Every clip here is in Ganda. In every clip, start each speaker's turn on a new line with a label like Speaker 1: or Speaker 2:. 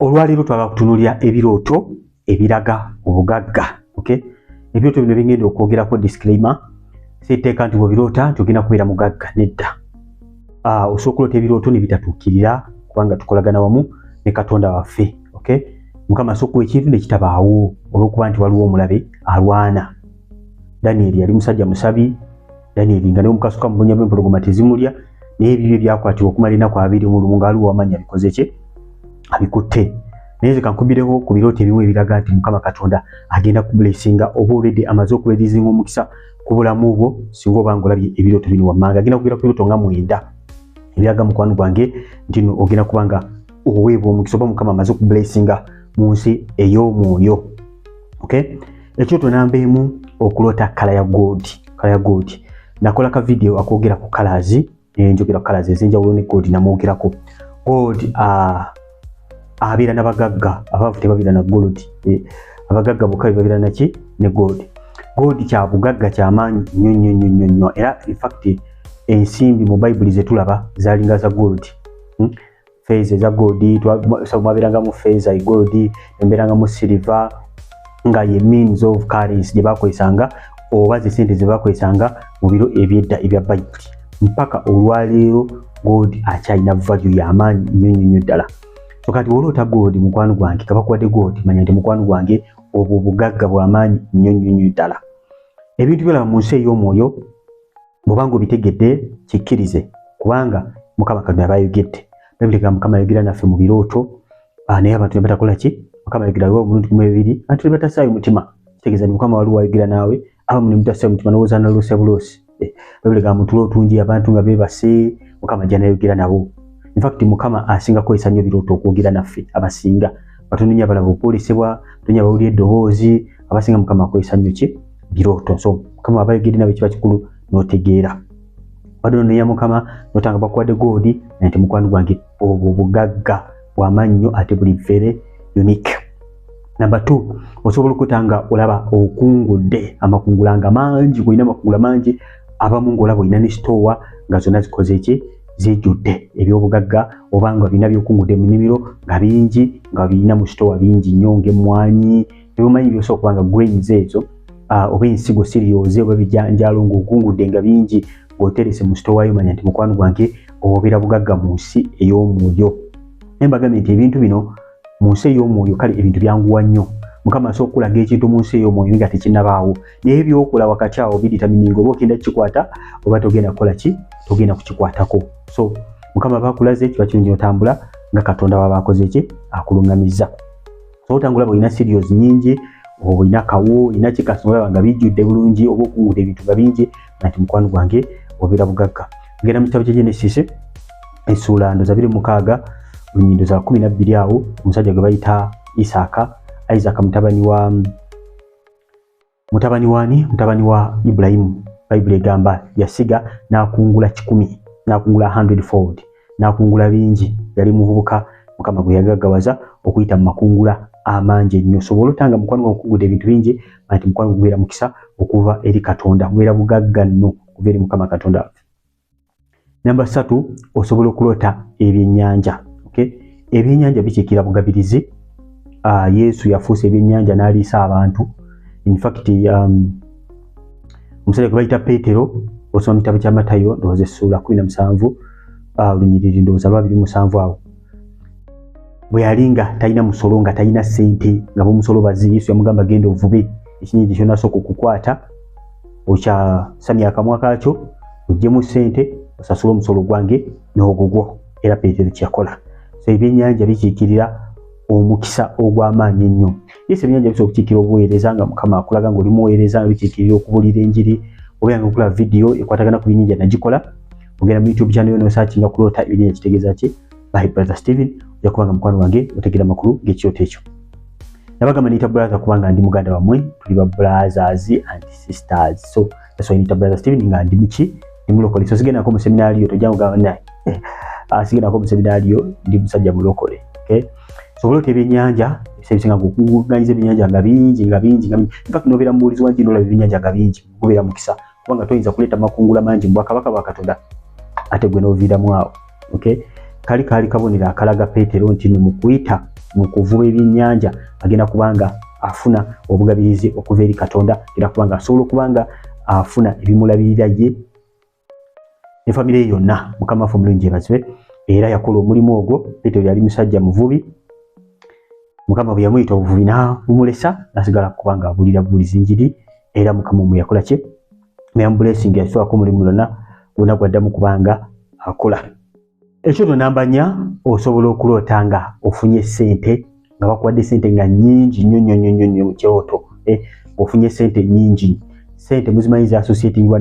Speaker 1: olwaleero twaba kutunuulira ebirooto ebiraga obugagga. Okay, ebirooto bino bingenda okwogerako disclaimer. Siteeka nti bw'obiroota nti ogenda kubeera mugagga, nedda. Osobola okuloota ebirooto ne bitatuukirira kubanga tukolagana wamu ne Katonda waffe. Okay, Mukama asookuwa ekintu ne kitabaawo olw'okuba nti waliwo omulabe alwana. Daniel yali musajja musabi. Daniel nga ne mukasuka mubonya bw'empologoma tezimulya naye ebibyo byakwatibwa okumala ennaku 2 mu lumu ng'aliwo wamanya bikoze ki abikutte. Naye nze kankubireho ku birooto ebimu ebiraga nti Mukama Katonda agenda kublessinga oba already amaze okuledizinga omukisa ku bulamu bwo singa oba ng'olabye ebirooto bino wammanga. Agenda kugera ku birooto nga 9 ebiraga mukwano gwange nti no ogenda kubanga oweebwa omukisa oba Mukama amaze okublessinga mu nsi ey'omwoyo. Okay, ekyoto namba emu okuloota kala ya gold. Kala ya gold nakola ka video akoogera ku colors, njogera ku colors ezenjawulo ne gold namwogerako. Gold abeera n'abagagga, abaavu tebabeera na gold. Abagagga bokka babeera naki ne gold. Gold kya bugagga ky'amaanyi nnyo era in fact ensimbi mu Bible ze tulaba zalinga za gold. Feza za gold twababeeranga mu feza gold, emberanga mu silver nga ye means of currency gye bakozesanga oba ze sente ze bakozesanga mu biro ebyedda ebya Bible. Mpaka olwaleero gold akyalina value y'amaanyi nnyo ddala. So kati woloota gold mukwano gwange, kabakuwadde gold manya nti mukwano gwange obwo obugagga bw'amaanyi nnyo ddala. Ebintu byolaba mu nsi ey'omwoyo bw'obanga obitegedde kikkirize kubanga Mukama Katonda bayogedde. Bayibuli egamba Mukama ayogera naffe mu birooto naye abantu ne batakola ki? Mukama ayogera omulundi gumu ebiri anti ne batasaayo mutima. Kitegeeza nti Mukama waliwo ayogera naawe abamu ne mutasaayo mutima n'owooza naloose buloosi. Bayibuli egamba mu tulo otungi abantu nga beebase Mukama ajja n'ayogera nabo. In fact Mukama asinga kwesa nnyo birooto okwogera naffe abasinga. Batono nnyo abalaba okwolesebwa, batono nnyo abawulira eddoboozi, abasinga Mukama akwesa nnyo ki? Birooto. So Mukama aba ayogedde nawe kiba kikulu n'otegeera. Bado ne ya Mukama notanga bakuwadde gold nti mukwano gwange obwo bugagga bw'amaanyi nnyo ate buli very unique. Number 2, osobola okutanga olaba okungudde amakungulanga mangi, kulina amakungula mangi abamu ng'olaba olina ne store nga zonna zikoze ki? Zijjudde ebyobugagga obanga bina byokungudde mu nnimiro nga bingi nga birina mu store bingi nnyo ng'emmwanyi ebyomanyi byose okubanga grains ezo oba ensigo cereals oba bijanjalo ng'okungudde nga bingi ng'oterese mu store wayo manya nti mukwano gwange obeera bugagga mu nsi ey'omwoyo. Embagambye nti ebintu bino mu nsi ey'omwoyo kale ebintu byanguwa nnyo. Mukama asobola okulaga ekintu mu nsi ey'omwoyo nga tekinnabaawo naye ebyokola wakati awo biditamininga oba ogenda kukikwata oba togenda kukola ki? Togenda kukikwatako. So Mukama bakulaze kiba kirungi otambula nga Katonda waba akoze ki? Akulungamizza. So otangula bw'olina cereals nnyingi oba olina kawo olina kikasonga nga bijjudde bulungi oba okungudde ebintu nga bingi nti mukwano gwange obeera bugagga. Ngenda mu kitabo kya Genesis essula 26 nnyindo za 12 awo omusajja gwe bayita Isaac mutabani wa Ibrahimu. Bible egamba yasiga n'akungula 10 n'akungula 100-fold n'akungula bingi. Yali muvubuka Mukama gwe yagaggawaza okuyita mu makungula amangi ennyo. Sobola otanga mukwano gwo okugudde ebintu bingi nti mukwano gubeera mukisa okuva eri Katonda, gubeera bugagga nno okuva eri Mukama Katonda. Number 3, osobola okuloota ebyennyanja. Okay, ebyennyanja bikiikira bugabirizi. Yesu yafuusa ebyennyanja n'aliisa abantu. In fact omusajja gwe bayita Peetero osoma mu kitabo kya Matayo ndowooza essula 17 olunyiriri ndowooza 27 awo bwe yalinga talina musolo nga talina ssente nga bomusolo bazi Yesu yamugamba genda ovube ekinyingi kyonna asooka okukwata okyasamya akamwa kaakyo oggyemu ssente osasula omusolo gwange n'ogugwo era Peetero kyakola. So ebyennyanja bikiikirira omukisa ogw'amaanyi ennyo. Yesu ebyennyanja bisobola okukiikirira obuweereza nga Mukama akulaga ng'oli muweereza, bikiikirira okubuulira enjiri oba nga okola video ekwatagana ku byennyanja nagikola. Ogenda mu YouTube channel no searchinga kuloota ebyennyanja kitegeeza ki? By Brother Steven. Ojja kubanga mukwano wange otegeera amakulu g'ekyoto ekyo. Nabagamba niyita brother kubanga ndi muganda wammwe, tuli ba brothers and sisters. So that's why niyita Brother Steven nga ndi muki? Ndi mulokole. So sigendako mu seminari yo tojja kugamba naye sigendako mu seminari yo ndi musajja mulokole. Okay, so kuloota ebyennyanja ebisinga ng'okuganyiza ebyennyanja nga bingi. In fact nobeera mubuulizi wangi n'olaba ebyennyanja nga bingi gubeera mukisa kubanga toyinza kuleeta makungula mangi mu bwakabaka bwa Katonda ate gwe n'oviiramu awo. Okay, kali kabonera akalaga Peetero nti mu kuyita mu kuvuba ebyennyanja agenda kubanga afuna obugabirizi okuva eri Katonda era kubanga asobola okubanga afuna ebimulabirira ye ne famire yonna. Mukama waffe omulungi yeebazibwe era yakola omulimu ogwo. Petero yali musajja muvubi, Mukama bwe yamuyita obuvubi n'abumulesa n'asigala kubanga abulira bubulizi njiri era Mukama omwe yakola ki blessing yasobola omulimu gwonna gwaddamu kubanga akola. Ekyoto namba 4 osobola okuloota nga ofunye sente nga bakuwadde sente nga nnyingi nnyo mu kyoto. Ofunye sente nnyingi. Sente muzimanyi za associatingwa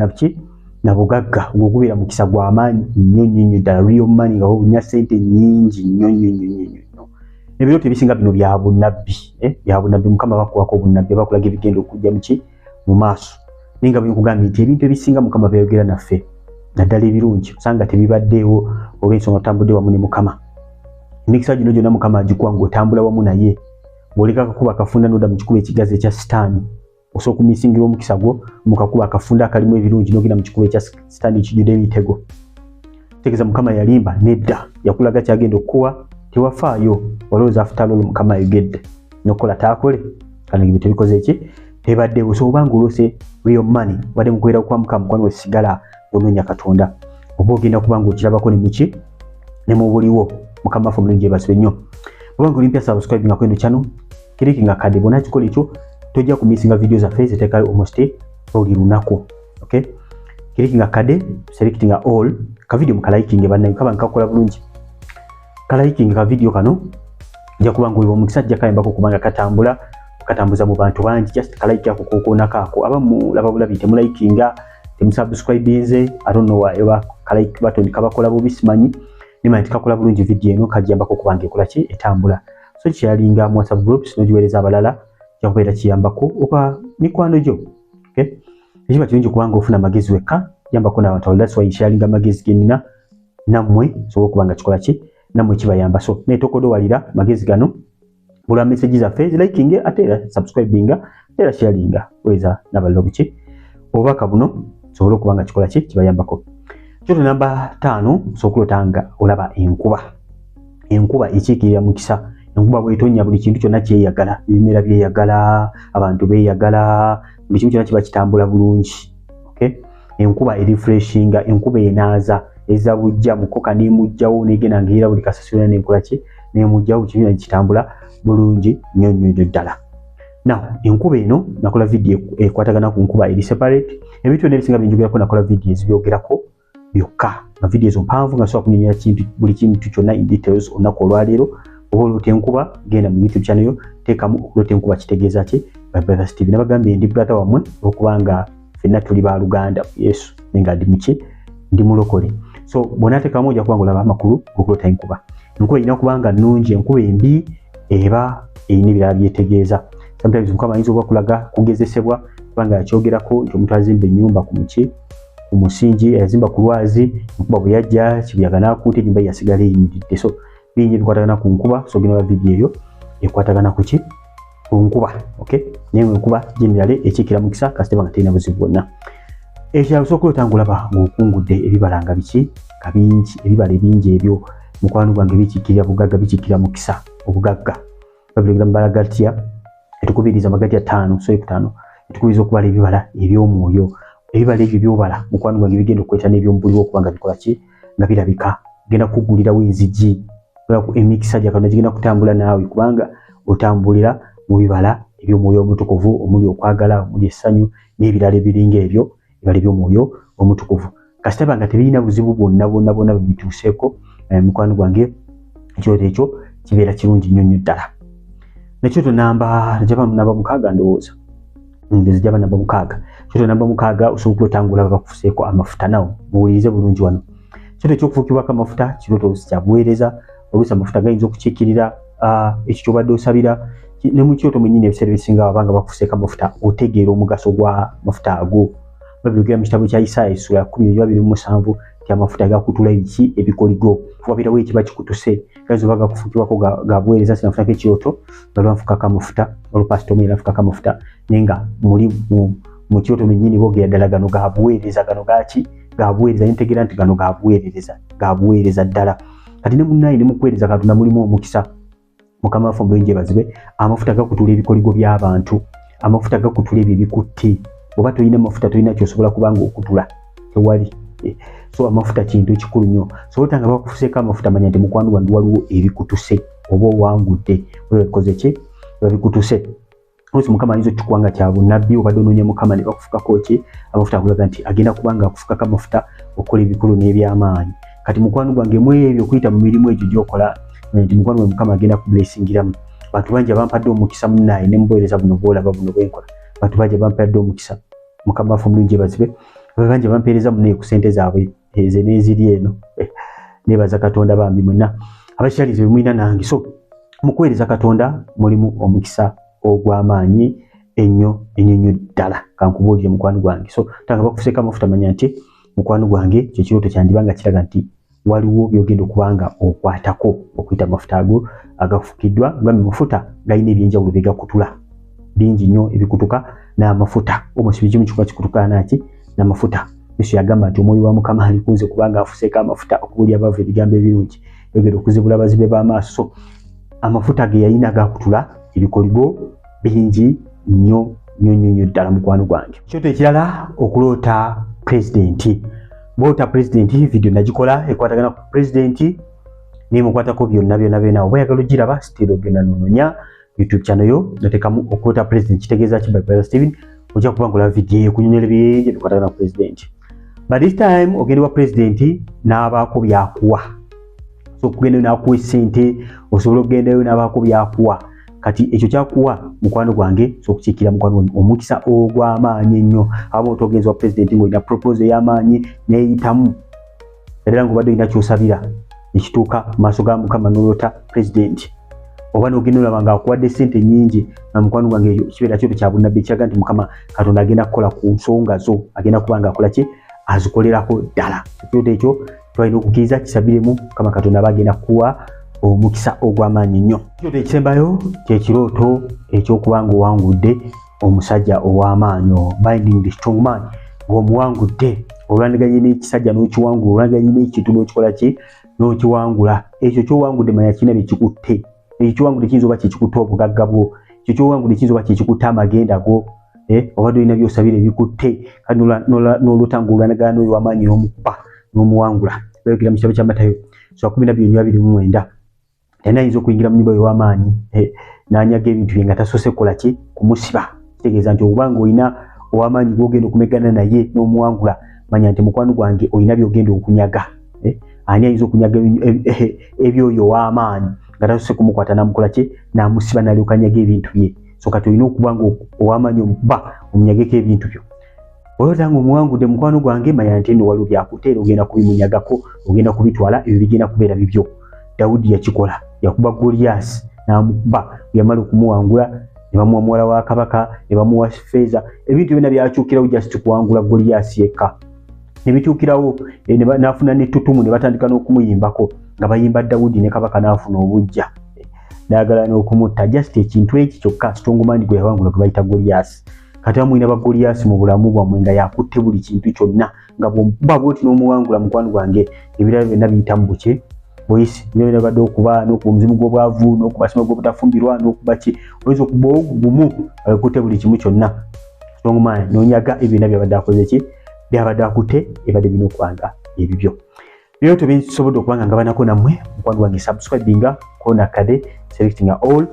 Speaker 1: na bugagga ng'ogubeera mu kisa gw'amaanyi nnyo ddala, real money nga olina sente nnyingi nnyo. Ebirooto ebisinga bino bya bunnabbi. Bya bunnabbi. Mukama bakuwako obunnabbi bakulaga ebigenda okujja mu maaso. Naye nga bwe nkugambye nti ebintu ebisinga Mukama beeyogera naffe naddala ebirungi osanga tebibaddeewo olw'ensonga otambudde wamu ne Mukama. Emikisa gino gyonna Mukama agikuwa ng'otambula wamu naye. Bw'oleka akakuba akafunda n'odda mu kikuba ekigazi ekya Sitaani, osobola okumisingira omukisa gwo mu kakuba akafunda akalimu ebirungi n'ogenda mu kikuba ekya Sitaani ekijjudde emitego. Tegeeza Mukama yalimba nedda, yakulaga kyagenda okukuwa, tewafaayo. Walowooza afutalo Mukama ayogedde n'okola taakole, kana ebintu tebikoze eki tebaddeewo. So obanga olose real money wadde mu kubeera kwa Mukama mukwano we sigala onoonya Katonda, oba ogenda kubanga okirabako ne mu buliwo. Mukama waffe omulungi yeebazibwe nnyo. Obanga olimpya subscribing kweno channel, clicking akade bona kikola ekyo tojja kumisinga video zaffe ziteekayo almost buli lunaku. Okay, clicking akade, selecting all ka video mu liking bannayo kaba nkakola bulungi ka liking ka video kano nja kubanga oliwo mukisa jja kayambako kubanga katambuza mu bantu bangi. Just ka like ako kokonako abamu laba bulabi temulaikinga temusubscribinze. I don't know why ka like button kabakola bubi simanyi nimanyi tikakola bulungi video eno kajjambako kubanga ekola ki etambula. So kyalinga mu WhatsApp groups nojiwereza abalala kyakubeera kiyambako oba mikwano gyo. Okay, ekiba kirungi kubanga ofuna amagezi wekka yambako n'abantu abalala. That's why sharinga amagezi genina nammwe sobola kubanga kikola ki nammwe kibayamba. So netokodowalira magezi gano bula message zaffe liking ate era subscribing era sharinga weza n'abalala buki obubaka buno sobola kubanga kikola ki kibayambako. Kyoto namba 5 sokulotanga olaba enkuba. Enkuba ekiikirira mukisa. Enkuba bw'etonnya buli kintu kyonna kyeyagala, ebimera byeyagala, abantu beeyagala, buli kintu kyonna kiba kitambula bulungi. Okay, enkuba erefreshinga, enkuba enaaza eza bujja mukoka n'emujjawo n'egenda ng'era buli kasasiro n'enkola ki n'emujjawo kibiina kitambula bulungi nnyo ddala. Now enkuba eno nakola video ekwatagana ku nkuba eri separate. Ebintu n'ebisinga binjogerako nakola video ezibyogerako byokka nga video ezo mpanvu nga sobola kunyonyola buli kintu kyonna in details olunaku olwaleero. Oba olota enkuba genda mu YouTube channel yo teekamu olota enkuba kitegeeza ki by Brother Steve. Nabagambye ndi brother wammwe okubanga ffenna tuli ba Luganda Yesu nga ndi mulokole. So bw'onaateekamu ojja kubanga olaba amakulu gokulota enkuba. Enkuba erina kubanga nnungi, enkuba embi eba erina ebirala byetegeeza. Sometimes Mukama ayinza oba kulaga kugezesebwa kubanga yakyogerako nti omuntu azimba ennyumba ku musingi, yazimba ku lwazi, enkuba bwe yajja kibuyaga n'akuuta ennyumba yasigala eyimiridde. So bingi bikwatagana ku nkuba. So gino video eyo ekwatagana ku ki ku nkuba. Okay, naye enkuba generally ekiikira mukisa kasiteba nga terina buzibu bwonna. Ekyalo sokulota ngulaba ng'okungudde ebibala nga biki nga bingi, ebibala ebingi ebyo mukwano gwange bikiikirira bugagga, bikiikirira mukisa obugagga. Babiregera mu Balagatiya etukubiriza Amagatiya 5 so 5 etukubiriza okubala ebibala eby'omwoyo. Ebibala ebyo byobala mukwano gwange bigenda okweta n'ebyomubuliwo okubanga bikola ki nga birabika. Genda kugulirawo enzigi emikisa gya Katonda gigenda kutambula naawe kubanga otambulira mu bibala eby'omwoyo omutukuvu omuli okwagala, omuli essanyu n'ebirala ebiringa ebyo ebibala eby'omwoyo omutukuvu. Kasitaba nga tebirina buzibu bwonna bituuseeko mukwano gwange ekyoto ekyo kibeera kirungi nnyo ddala. Nekyoto namba 6 ndowooza ndezijaba namba 6. Kyoto namba 6 osobola okulotangula bakufuseeko amafuta. Nawo muwulirize bulungi wano. Kyoto ekyokufuukibwako amafuta kirooto kyabuweereza. Oluusi amafuta gayinza okukiikirira ekyo kyobadde osabira. Ne mu kyoto mwennyini ebiseera ebisinga babanga bakufuseeko amafuta otegeera omugaso gwa mafuta ago. Babyogera mu kitabo kya Isaaya essula 10:27 nti amafuta gakutula ebiki ebikoligo. Wabirawo ekiba kikutuse gayinza oba gakufuukibwako gabuweereza. Sinafunako ekyoto nga lwanfukako amafuta olupasita omu yanfukako amafuta naye nga muli mu kyoto mwennyini boogera ddala gano gabuweereza. Gano gaki gabuweereza. Ntegeera nti gano gabuweereza ddala. Kati ne munnaye ne mukuweereza Katonda mulimu omukisa. mukama waffe omulungi yeebazibwe amafuta gakutula ebikoligo by'abantu amafuta gakutula ebyo ebikutte oba toyina amafuta toyina kyosobola kubanga okutula tewali so amafuta kintu kikulu nnyo so otanga bakufuseeko amafuta manya nti mukwano gwange waliwo ebikutuse oba owangudde bikoze ki babikutuse Osi mukama nizo tukwanga kya bunabbi obadde onoonya mukama ne bakufukako ki amafuta akulaga nti agenda kubanga akufukako amafuta okola ebikulu n'ebyamaanyi kati mukwano gwange mu ebyo okuyita mu mirimu egyo gy'okola nti mukwano gwe mukama agenda kublessingiramu bantu bangi abampadde omukisa munnaye ne mubooleza buno bwolaba buno bwenkola bantu bangi abampadde omukisa mukama waffe omulungi yeebazibwe bangi abampeereza munnaye ku ssente zaabwe ze n'eziri eno neebaza katonda bambi mwenna abakyalize bemulina nange so mukuweereza katonda mulimu omukisa ogw'amaanyi ennyo ddala kankubuulire mukwano gwange so tanga bakufuseeko amafuta manya nti mukwano gwange kyekirooto kyandibanga kiraga nti waliwo byogenda okubanga okwatako okuyita amafuta ago agafukiddwa nga mafuta galina ebyenjawulo bye gakutula bingi nnyo ebikutuka n'amafuta omusibi kimu kikuba kikutukana ki n'amafuta Yesu yagamba nti omwoyo wa mukama alikunze kubanga afuseeko amafuta okubuulya abaavu ebigambo ebirungi yogera okuzibula abazibe b'amaaso so amafuta ge yalina gakutula ebikoligo bingi nnyo ddala mukwano gwange kyoto ekirala okuloota pulezidenti boota pulezidenti video nagikola ekwatagana ku pulezidenti nemukwatako byonna oba oyagala ogiraba sitiro genda nononya YouTube channel yo notekamu okuloota pulezidenti kitegeeza ki by Steven ojja kuba ngola video ekunyonyera bingi bikwatagana ku pulezidenti but this time ogenda wa pulezidenti n'abaako byakuwa so kugenda nakuwa ssente osobola okugendayo n'abaako byakuwa kati ekyo kyakuwa mukwano gwange so kukiikira mukwano omukisa ogw'amaanyi ennyo aba otogeeza wa pulezidenti ng'olina proposal y'amaanyi neeyitamu era ng'obadde olina kyosabira ekituuka mu maaso ga mukama n'oloota pulezidenti oba n'ogenda olaba ng'akuwadde ssente nnyingi na mukwano gwange kibeera kyoto kya bunnabbi ekiraga nti mukama katonda agenda kukola ku nsonga zo agenda kuba ng'akola ki azikolerako ddala ekyoto ekyo twalina okukkiriza kisabiremu mukama katonda aba agenda kukuwa omukisa ogw'amaanyi nnyo ekyoto ekisembayo kyekirooto ekyokuba ng'owangudde omusajja ow'amaanyi binding the strong man ng'omuwangudde olwandiganye n'ekisajja n'okiwangula olwandiganye n'ekintu n'okikola ki n'okiwangula ekyo kyowangudde manya kirina bye kikutte ekyo kyowangudde kiyinza oba kyekikutte obugagga bwo ekyo kyowangudde kiyinza oba kyekikutte amagenda go obadde olina byosabira ebikutte kati n'oluta ng'olwandigana n'oyo w'amaanyi n'omukuba n'omuwangula bayogera mu kitabo kya Matayo 12:29 tena ayinza okuyingira mu nnyumba y'ow'amaanyi n'anyaga ebintu bye nga tasoose kukola ki kumusiba kitegeeza nti obanga olina ow'amaanyi gw'ogenda okumegana naye n'omuwangula manya nti mukwano gwange olina by'ogenda okunyaga ani ayinza okunyaga ebyoyo ow'amaanyi nga tasoose kumukwata n'amukola ki n'amusiba n'alyoka anyaga ebintu bye so kati olina okuba nga ow'amaanyi omukuba omunyageko ebintu byo olwota ng'omuwangudde mukwano gwange manya nti eno waliwo byakuteera ogenda kubimunyagako ogenda kubitwala ebyo bigenda kubeera bibyo Dawudi yakikola yakuba Goliath n'amukuba yamala okumuwangula ne bamuwa muwala wa kabaka ne bamuwa ffeeza ebintu byonna byakyukirawo just kuwangula Goliath yekka ne bikyukirawo n'afuna n'ettutumu ne batandika n'okumuyimbako nga bayimba Dawudi ne kabaka n'afuna obujja n'ayagala n'okumutta just ekintu eki kyokka strong man gwe yawangula gwe bayita Goliath kati amuyina ba Goliath mu bulamu bwammwe nga yakutte buli kintu kyonna nga bw'omukuba bw'oti n'omuwangula mukwano gwange ebirala byonna biyita mu buki boyisi byonna badde okuba n'okuba omuzimu gw'obwavu n'okuba sima gw'obutafumbirwa n'okuba ki oyinza okuba ogumu akutte buli kimu kyonna strong man n'onyaga ebyo byonna byabadde akoze ki byabadde akutte ebadde bina okwanga ebibyo byoto binsobodde okubanga ngabanako nammwe mukwano gwange subscribinga kona kade selectinga all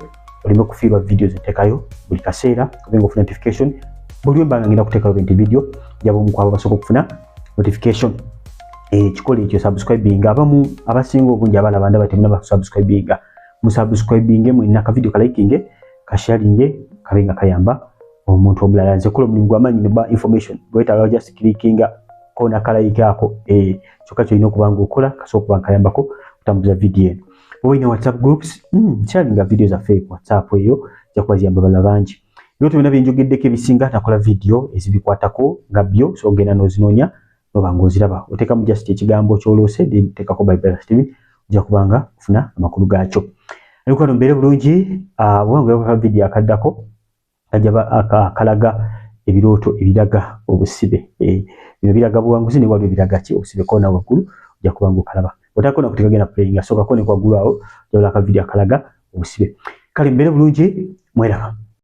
Speaker 1: olime kufiirwa videos entekayo buli kaseera obenga ofuna notification buli wembanga ngenda kuteekayo bintu video jaba omukwabo basooka okufuna notification ekikola ekyo subscribinga abamu abasinga obungi abaana banda batemuna basubscribinga musubscribinge mwina ka video kalikinge kasharinge kabenga kayamba omuntu omulala nze kola omulimu gw'amaanyi ne ba information bwetaaga just clickinga kona kalayike ako kyokka kyolina okuba ng'okola kasobola okuba nkayambako kutambuza video eno olina WhatsApp groups sharinga video zaffe ku WhatsApp eyo ojja kuba ziyamba bala bangi byoto byonna byenjogeddeko ebisinga nakola video ezibikwatako nga byo so ogenda n'ozinoonya noba ng'oziraba oteekamu just ekigambo ky'oloose then teekako Bible Steven ojja kubanga ofuna amakulu gaakyo alikuwa mbeere bulungi bwangu yakola video akaddako akalaga ebirooto ebiraga obusibe bino biraga buwanguzi ne waliwo ebiraga ki obusibe kona waggulu ojja kuba ng'okalaba otaako nakuteeka genda playing asooka ko ne kwaggulu awo ojja ka video akalaga obusibe. Kale mbere bulungi mweraba.